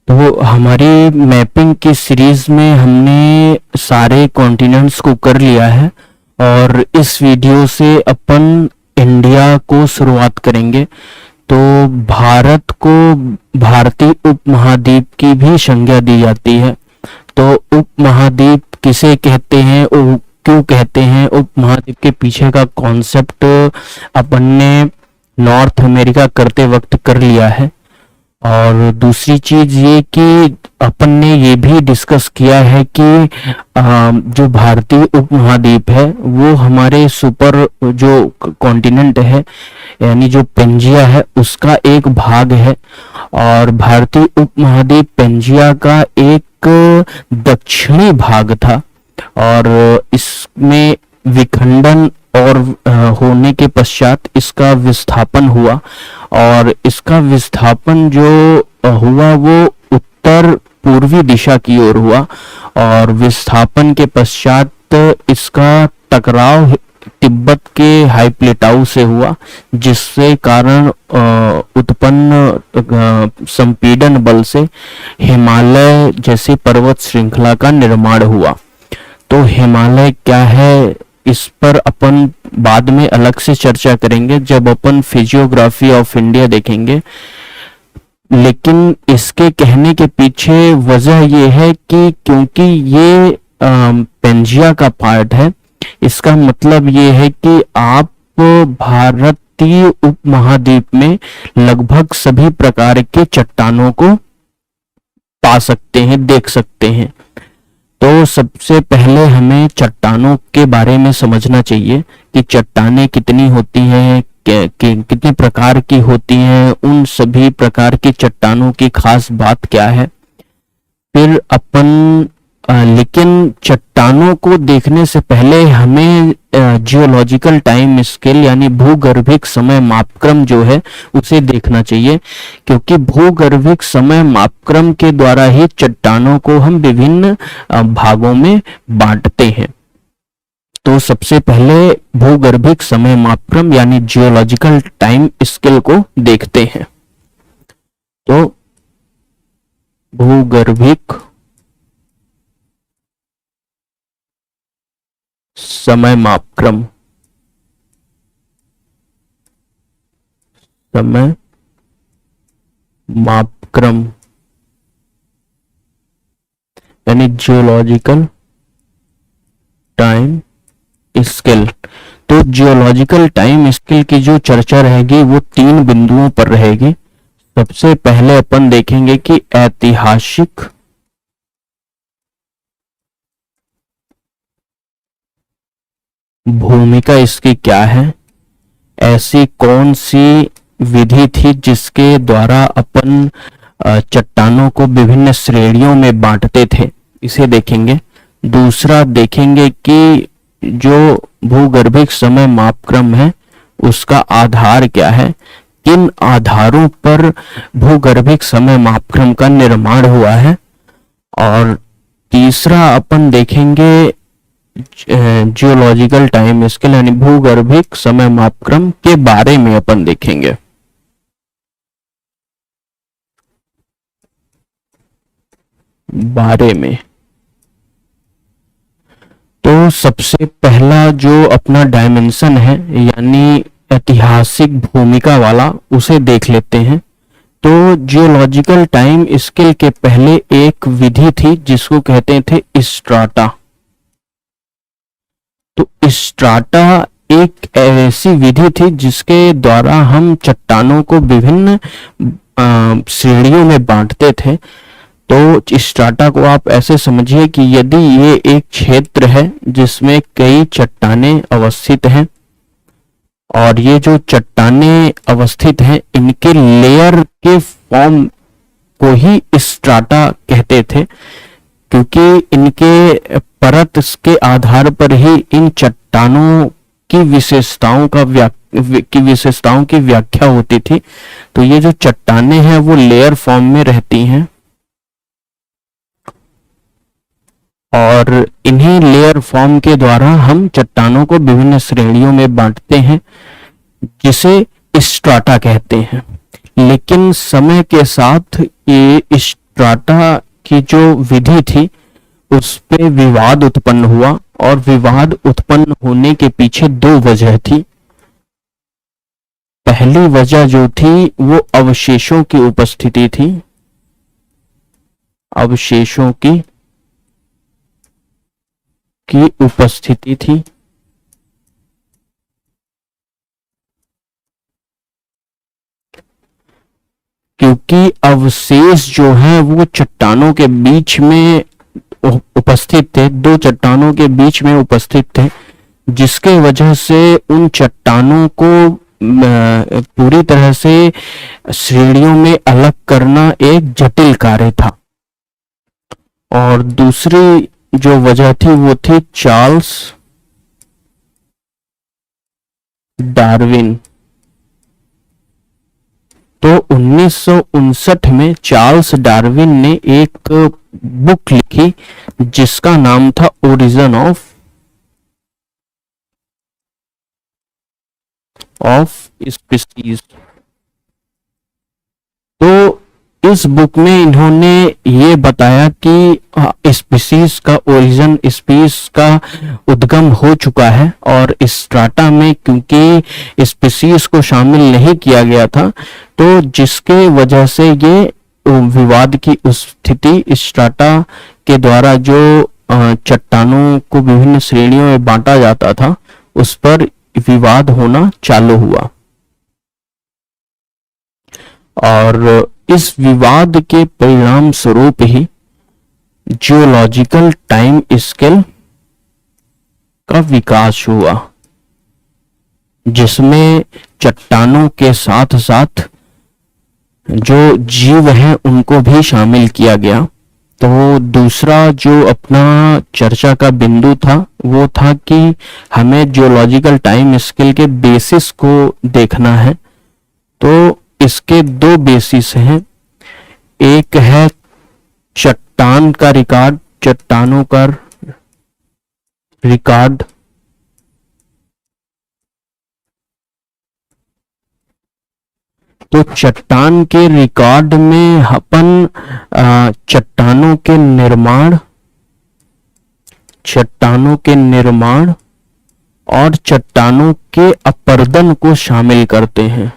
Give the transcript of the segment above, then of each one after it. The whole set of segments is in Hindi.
तो हमारी मैपिंग की सीरीज में हमने सारे कॉन्टिनेंट्स को कर लिया है और इस वीडियो से अपन इंडिया को शुरुआत करेंगे। तो भारत को भारतीय उपमहाद्वीप की भी संज्ञा दी जाती है। तो उपमहाद्वीप किसे कहते हैं और क्यों कहते हैं, उपमहाद्वीप के पीछे का कॉन्सेप्ट अपन ने नॉर्थ अमेरिका करते वक्त कर लिया है। और दूसरी चीज ये कि अपन ने ये भी डिस्कस किया है कि जो भारतीय उपमहाद्वीप है वो हमारे सुपर जो कॉन्टिनेंट है यानी जो पेंजिया है उसका एक भाग है। और भारतीय उपमहाद्वीप पेंजिया का एक दक्षिणी भाग था और इसमें विखंडन और होने के पश्चात इसका विस्थापन हुआ और इसका विस्थापन जो हुआ वो उत्तर पूर्वी दिशा की ओर हुआ और विस्थापन के पश्चात इसका टकराव तिब्बत के हाई प्लेटाऊ से हुआ, जिससे कारण उत्पन्न संपीड़न बल से हिमालय जैसी पर्वत श्रृंखला का निर्माण हुआ। तो हिमालय क्या है इस पर अपन बाद में अलग से चर्चा करेंगे जब अपन फिजियोग्राफी ऑफ इंडिया देखेंगे। लेकिन इसके कहने के पीछे वजह यह है कि क्योंकि ये पेंजिया का पार्ट है, इसका मतलब ये है कि आप भारतीय उपमहाद्वीप में लगभग सभी प्रकार के चट्टानों को पा सकते हैं, देख सकते हैं। तो सबसे पहले हमें चट्टानों के बारे में समझना चाहिए कि चट्टानें कितनी होती हैं, कितने प्रकार की होती हैं, उन सभी प्रकार की चट्टानों की खास बात क्या है। फिर अपन लेकिन चट्टानों को देखने से पहले हमें जियोलॉजिकल टाइम स्केल यानी भूगर्भिक समय मापक्रम जो है उसे देखना चाहिए, क्योंकि भूगर्भिक समय मापक्रम के द्वारा ही चट्टानों को हम विभिन्न भागों में बांटते हैं। तो सबसे पहले भूगर्भिक समय मापक्रम यानी जियोलॉजिकल टाइम स्केल को देखते हैं। तो भूगर्भिक समय मापक्रम, समय मापक्रम यानी जियोलॉजिकल टाइम स्केल। तो जियोलॉजिकल टाइम स्केल की जो चर्चा रहेगी वो 3 बिंदुओं पर रहेगी। सबसे पहले अपन देखेंगे कि ऐतिहासिक भूमिका इसकी क्या है, ऐसी कौन सी विधि थी जिसके द्वारा अपन चट्टानों को विभिन्न श्रेणियों में बांटते थे, इसे देखेंगे। दूसरा देखेंगे कि जो भूगर्भिक समय मापक्रम है उसका आधार क्या है, किन आधारों पर भूगर्भिक समय मापक्रम का निर्माण हुआ है। और तीसरा अपन देखेंगे जियोलॉजिकल टाइम स्केल यानी भूगर्भिक समय मापक्रम के बारे में अपन देखेंगे। बारे में तो सबसे पहला जो अपना डायमेंशन है यानी ऐतिहासिक भूमिका वाला, उसे देख लेते हैं। तो जियोलॉजिकल टाइम स्केल के पहले एक विधि थी जिसको कहते थे स्ट्राटा। तो स्ट्राटा एक ऐसी विधि थी जिसके द्वारा हम चट्टानों को विभिन्न श्रेणियों में बांटते थे। तो स्ट्राटा को आप ऐसे समझिए कि यदि ये एक क्षेत्र है जिसमें कई चट्टानें अवस्थित हैं और ये जो चट्टानें अवस्थित हैं इनके लेयर के फॉर्म को ही स्ट्राटा कहते थे, क्योंकि इनके परत के आधार पर ही इन चट्टानों की विशेषताओं की व्याख्या होती थी। तो ये जो चट्टानें हैं वो लेयर फॉर्म में रहती हैं और इन्हीं लेयर फॉर्म के द्वारा हम चट्टानों को विभिन्न श्रेणियों में बांटते हैं जिसे स्ट्राटा कहते हैं। लेकिन समय के साथ ये स्ट्राटा की जो विधि थी उस पे विवाद उत्पन्न हुआ, और विवाद उत्पन्न होने के पीछे दो वजह थी। पहली वजह जो थी वो अवशेषों की उपस्थिति थी, अवशेषों की उपस्थिति थी। क्योंकि अवशेष जो है वो चट्टानों के बीच में उपस्थित थे, दो चट्टानों के बीच में उपस्थित थे, जिसके वजह से उन चट्टानों को पूरी तरह से श्रेणियों में अलग करना एक जटिल कार्य था। और दूसरी जो वजह थी वो थी चार्ल्स डार्विन। तो 1959 में चार्ल्स डार्विन ने एक बुक लिखी जिसका नाम था ओरिजिन ऑफ स्पीसीज। तो इस बुक में इन्होंने ये बताया कि स्पीसीज का ओरिजिन, स्पीसीज का उद्गम हो चुका है, और स्ट्राटा में क्योंकि स्पीसीज को शामिल नहीं किया गया था, तो जिसके वजह से ये विवाद की स्थिति स्ट्राटा के द्वारा जो चट्टानों को विभिन्न श्रेणियों में बांटा जाता था उस पर विवाद होना चालू हुआ। और इस विवाद के परिणाम स्वरूप ही जियोलॉजिकल टाइम स्केल का विकास हुआ, जिसमें चट्टानों के साथ साथ जो जीव हैं उनको भी शामिल किया गया। तो दूसरा जो अपना चर्चा का बिंदु था वो था कि हमें जियोलॉजिकल टाइम स्केल के बेसिस को देखना है। तो इसके दो बेसिस हैं, एक है चट्टान का रिकॉर्ड, चट्टानों का रिकॉर्ड, तो चट्टान के रिकॉर्ड में अपन चट्टानों के निर्माण और चट्टानों के अपर्दन को शामिल करते हैं।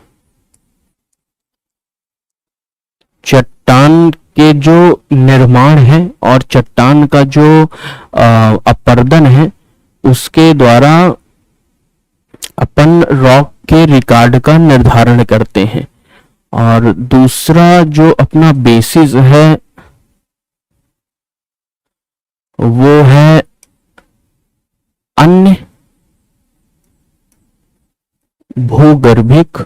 चट्टान के जो निर्माण है और चट्टान का जो अपर्दन है उसके द्वारा अपन रॉक के रिकॉर्ड का निर्धारण करते हैं। और दूसरा जो अपना बेसिस है वो है अन्य भूगर्भिक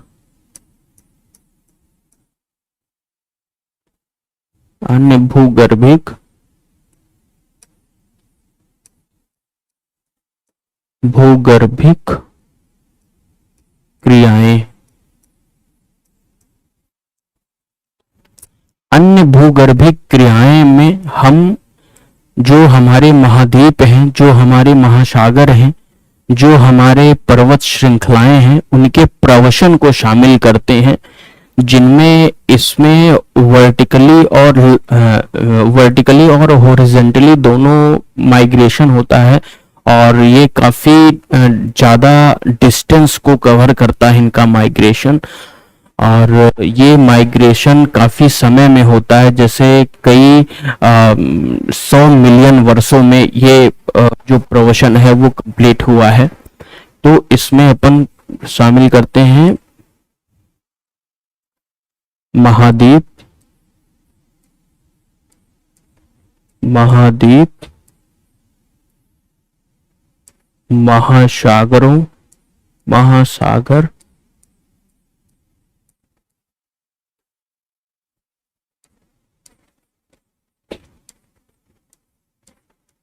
क्रियाएं। अन्य भूगर्भिक क्रियाएं में हम जो हमारे महाद्वीप हैं, जो हमारे महासागर हैं, जो हमारे पर्वत श्रृंखलाएं हैं, उनके प्रवसन को शामिल करते हैं, जिनमें इसमें वर्टिकली और हॉरिजॉन्टली दोनों माइग्रेशन होता है, और ये काफी ज्यादा डिस्टेंस को कवर करता है इनका माइग्रेशन। और ये माइग्रेशन काफी समय में होता है, जैसे कई 100 मिलियन वर्षों में ये जो प्रवसन है वो कंप्लीट हुआ है। तो इसमें अपन शामिल करते हैं महाद्वीप, महासागर,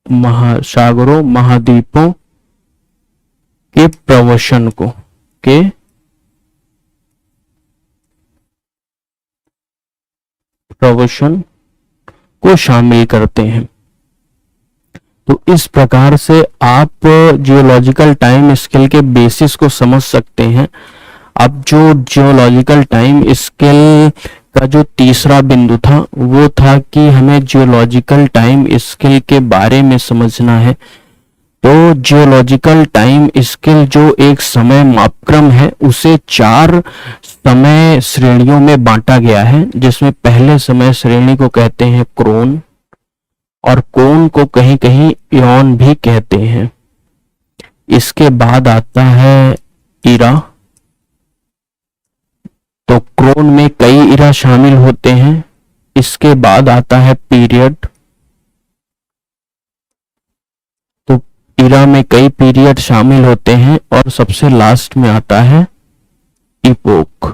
महासागरों, महाद्वीपों के प्रवसन को शामिल करते हैं। तो इस प्रकार से आप जियोलॉजिकल टाइम स्केल के बेसिस को समझ सकते हैं। अब जो जियोलॉजिकल टाइम स्केल का जो तीसरा बिंदु था वो था कि हमें जियोलॉजिकल टाइम स्केल के बारे में समझना है। तो जियोलॉजिकल टाइम स्केल जो एक समय मापक्रम है उसे 4 समय श्रेणियों में बांटा गया है, जिसमें पहले समय श्रेणी को कहते हैं क्रोन, और कोन को कहीं कहीं इयॉन भी कहते हैं। इसके बाद आता है इरा। तो क्रोन में कई इरा शामिल होते हैं। इसके बाद आता है पीरियड। तो इरा में कई पीरियड शामिल होते हैं, और सबसे लास्ट में आता है इपोक।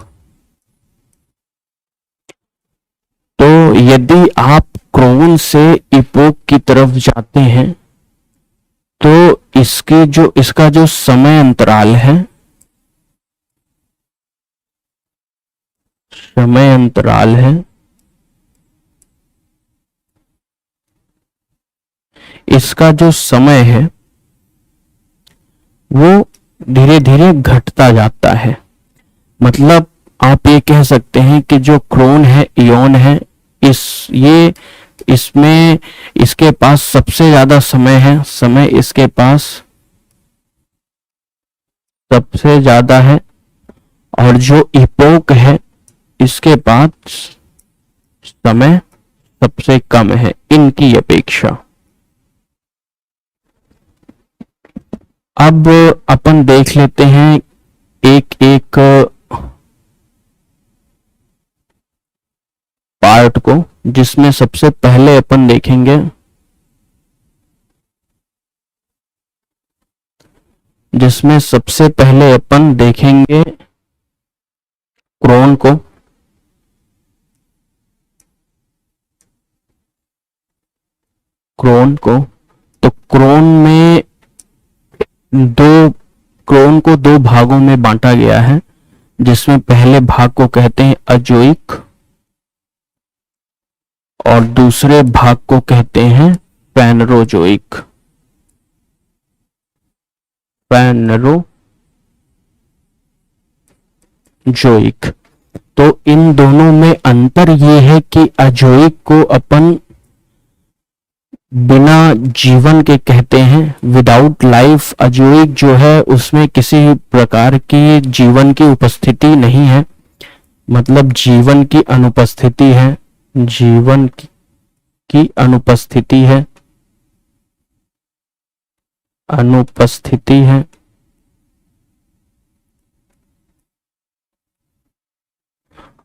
तो यदि आप क्रोन से इपोक की तरफ जाते हैं तो इसका जो समय अंतराल है, इसका जो समय है वो धीरे धीरे घटता जाता है। मतलब आप ये कह सकते हैं कि जो क्रोन है, इयॉन है, इसमें इसके पास सबसे ज्यादा समय है, समय इसके पास सबसे ज्यादा है, और जो इपोक है इसके पास समय सबसे कम है इनकी अपेक्षा। अब अपन देख लेते हैं एक एक पार्ट को, जिसमें सबसे पहले अपन देखेंगे क्रोन को। तो क्रोन को दो भागों में बांटा गया है, जिसमें पहले भाग को कहते हैं अजोइक और दूसरे भाग को कहते हैं फेनरोजोइक। तो इन दोनों में अंतर ये है कि अजोइक को अपन बिना जीवन के कहते हैं, विदाउट लाइफ। अजोइक जो है उसमें किसी प्रकार की जीवन की उपस्थिति नहीं है, मतलब जीवन की अनुपस्थिति है।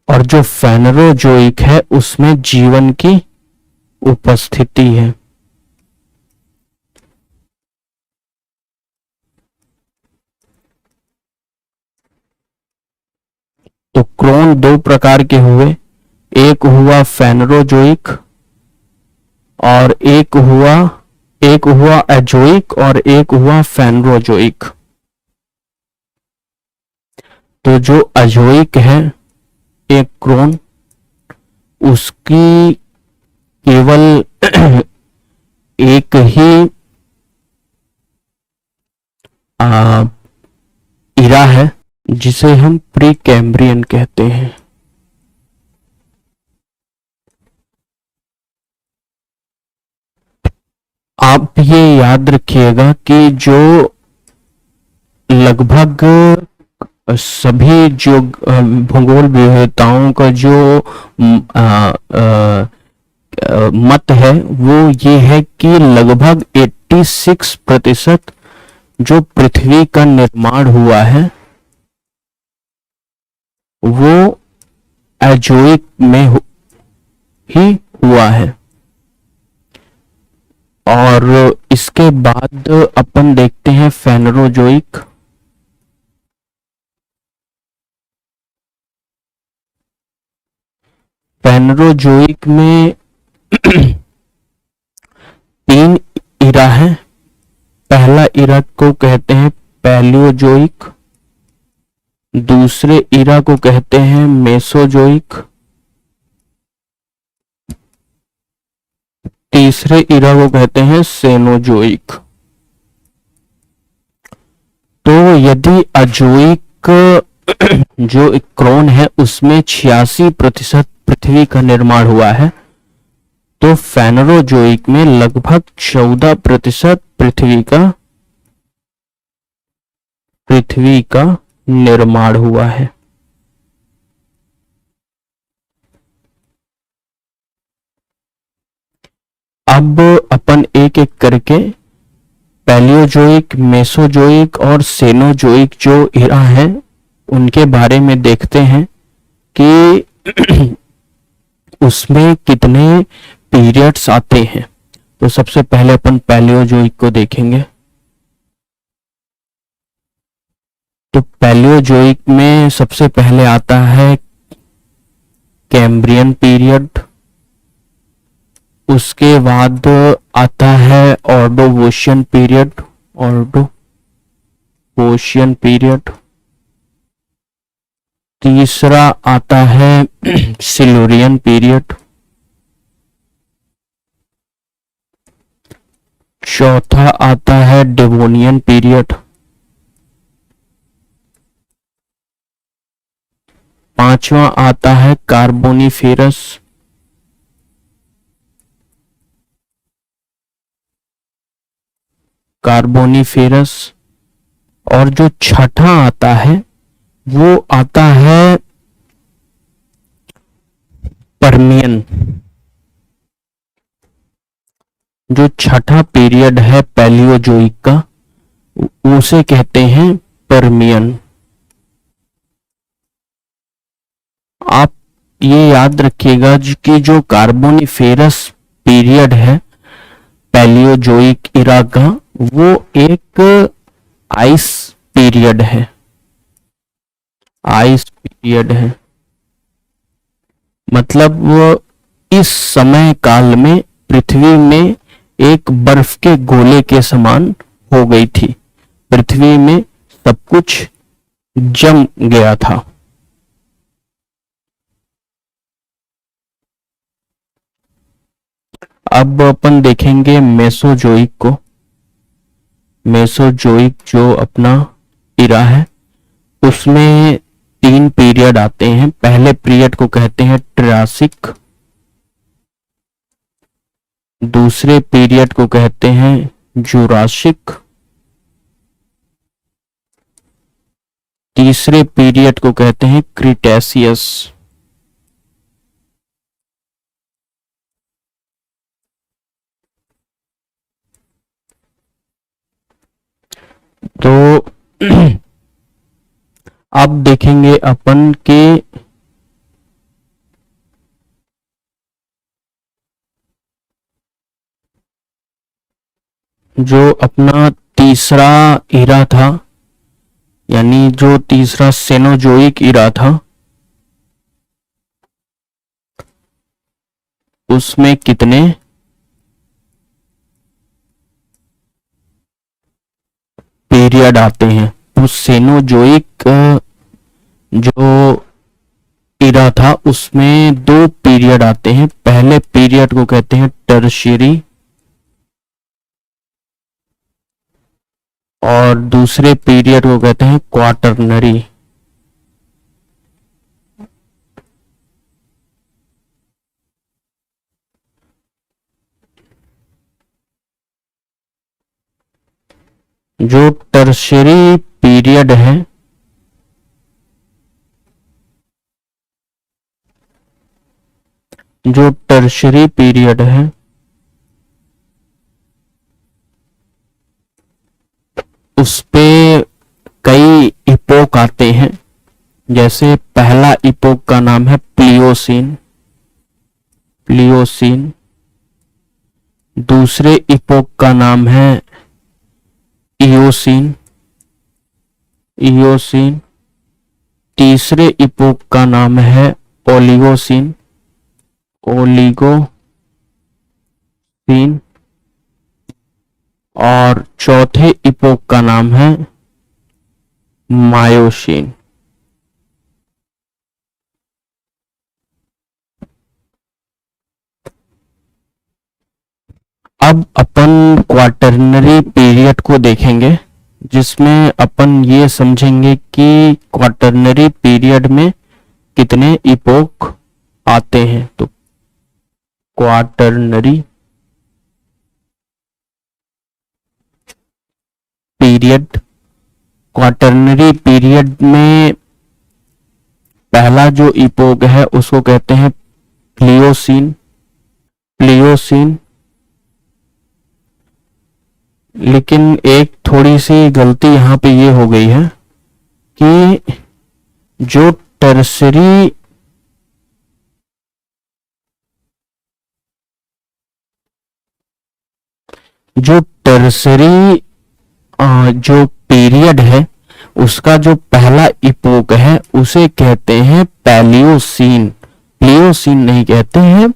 और जो फेनरोजोइक है उसमें जीवन की उपस्थिति है। तो क्रोन दो प्रकार के हुए, एक हुआ फेनरोजोइक और एक हुआ एजोइक और एक हुआ फेनरोजोइक। तो जो अजोइक है एक क्रोन, उसकी केवल एक ही इरा है, जिसे हम प्री कैम्ब्रियन कहते हैं। आप ये याद रखिएगा कि जो लगभग सभी जो भूगोल विविधताओं का जो मत है वो ये है कि लगभग 86% जो पृथ्वी का निर्माण हुआ है वो एजोइक में ही हुआ है। और इसके बाद अपन देखते हैं फेनरोजोइक। फेनरोजोइक में 3 इरा है। पहला इरा को कहते हैं पैलियोजोइक, दूसरे इरा को कहते हैं मेसोजोइक, तीसरे इरा को कहते हैं सेनोजोइक। तो यदि अजोइक जो क्रोन है उसमें 86% पृथ्वी का निर्माण हुआ है, तो फेनरोजोइक में लगभग 14% पृथ्वी का निर्माण हुआ है। अब अपन एक एक करके पैलियोजोइक, मेसोजोइक और सेनोजोइक जो इरा है उनके बारे में देखते हैं कि उसमें कितने पीरियड्स आते हैं। तो सबसे पहले अपन पैलियोजोइक को देखेंगे। तो पैलियोजोइक में सबसे पहले आता है कैम्ब्रियन पीरियड, उसके बाद आता है ऑर्डोवोशियन पीरियड, तीसरा आता है सिल्यूरियन पीरियड, चौथा आता है डेवोनियन पीरियड, पांचवा आता है कार्बोनीफेरस और जो छठा आता है वो आता है परमियन। जो छठा पीरियड है पैलियोजोइक का उसे कहते हैं परमियन। आप ये याद रखिएगा कि जो कार्बोनीफेरस पीरियड है पैलियोजोइक इरा का वो एक आइस पीरियड है, मतलब वो इस समय काल में पृथ्वी में एक बर्फ के गोले के समान हो गई थी, पृथ्वी में सब कुछ जम गया था। अब अपन देखेंगे मेसोजोइक को। मेसोजोइक जो अपना इरा है उसमें 3 पीरियड आते हैं। पहले पीरियड को कहते हैं ट्रायसिक, दूसरे पीरियड को कहते हैं जुरासिक, तीसरे पीरियड को कहते हैं क्रिटेशियस। तो अब देखेंगे अपन के जो अपना तीसरा इरा था, यानी जो तीसरा सेनोजोइक इरा था, उसमें कितने पीरियड आते हैं। तो सेनोजोइक जो इरा था उसमें 2 पीरियड आते हैं। पहले पीरियड को कहते हैं टर्शियरी और दूसरे पीरियड को कहते हैं क्वाटरनरी। जो टर्शियरी पीरियड है उस पे कई इपोक आते हैं। जैसे पहला इपोक का नाम है प्लियोसीन, दूसरे इपोक का नाम है इयोसीन, तीसरे इपोक का नाम है ओलिगोसीन, और चौथे इपोक का नाम है मायोसीन। अब अपन क्वाटरनरी पीरियड को देखेंगे, जिसमें अपन ये समझेंगे कि क्वाटरनरी पीरियड में कितने इपोक आते हैं। तो क्वाटरनरी पीरियड, क्वाटरनरी पीरियड में पहला जो इपोक है उसको कहते हैं प्लियोसीन। प्लियोसीन, लेकिन एक थोड़ी सी गलती यहां पे ये हो गई है कि जो टर्सरी जो पीरियड है उसका जो पहला इपोक है उसे कहते हैं पैलियोसीन। प्लियोसीन नहीं कहते हैं,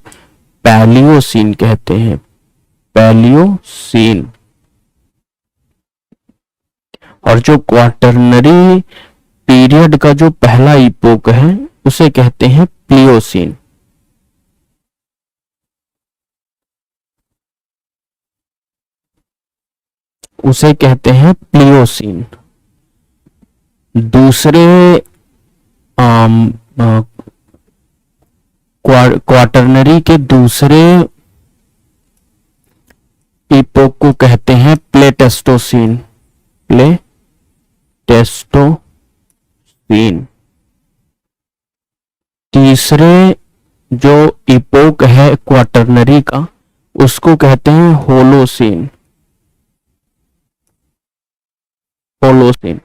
पैलियोसीन कहते हैं, पैलियोसीन। और जो क्वाटरनरी पीरियड का जो पहला इपोक है उसे कहते हैं प्लियोसीन। उसे कहते हैं प्लियोसीन। दूसरे क्वाटरनरी के दूसरे इपोक को कहते हैं प्लेटेस्टोसीन। प्लेटेस्टोसीन। तीसरे जो इपोक है क्वाटरनरी का उसको कहते हैं होलोसीन। होलोसीन।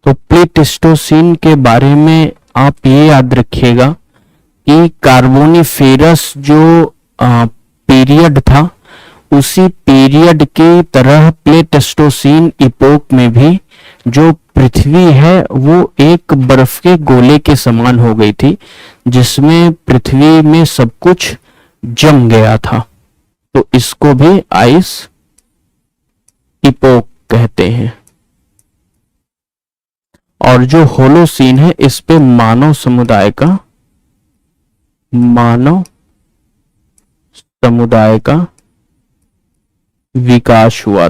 तो प्लेटेस्टोसीन के बारे में आप ये याद रखिएगा कि कार्बोनिफेरस जो पीरियड था उसी पीरियड की तरह प्लेटेस्टोसीन इपोक में भी जो पृथ्वी है वो एक बर्फ के गोले के समान हो गई थी जिसमें पृथ्वी में सब कुछ जम गया था। तो इसको भी आइस इपोक कहते हैं। और जो होलोसीन है इस पे मानव समुदाय का विकास हुआ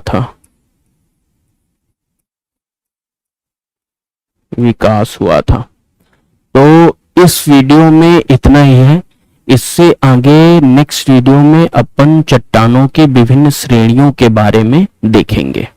था। तो इस वीडियो में इतना ही है। इससे आगे नेक्स्ट वीडियो में अपन चट्टानों की विभिन्न श्रेणियों के बारे में देखेंगे।